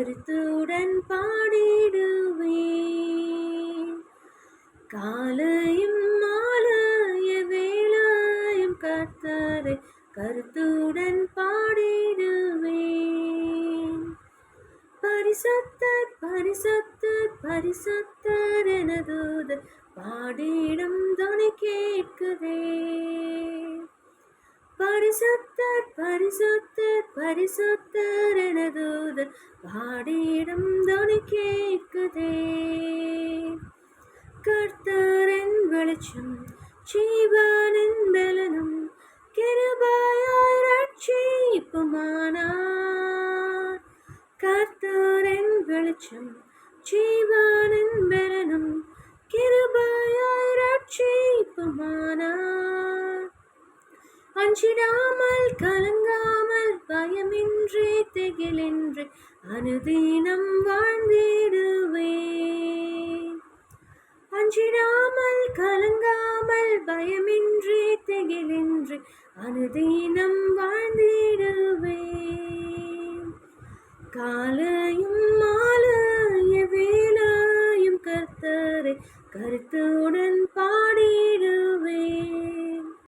கருத்துடன் பாடிடுவேன். காலையும் மாலைய வேளையும் கர்த்தரை கருத்துடன் பாடிடுவேன். பரிசுத்தர் பரிசுத்தர் பரிசுத்தர் என தூதர் பாடிடும் துணை கேட்குதே. பரிசுத்தர் பரிசுத்தர் பரிசுத்தர் என தூதர் பாடிடும் துணை கேட்குதே. கர்த்தரின் வெளிச்சம் ஜீவனின் பலனும் கிருபையாய் ரட்சிப்புமானார். கர்த்தரின் வெளிச்சம் ஜீவனின் பலனும் கிருபையாய் ரட்சிப்புமானார். அஞ்சிடாமல் கலங்காமல் பயமின்றி திகிலின்றி அனுதினம் வாழ்ந்திடுவேன். அஞ்சிடாமல் கலங்காமல் பயமின்றி திகிலின்றி அனுதினம் வாழ்ந்திடுவேன். காலையும் மாலைய வேளையும் கர்த்தரை கருத்துடன்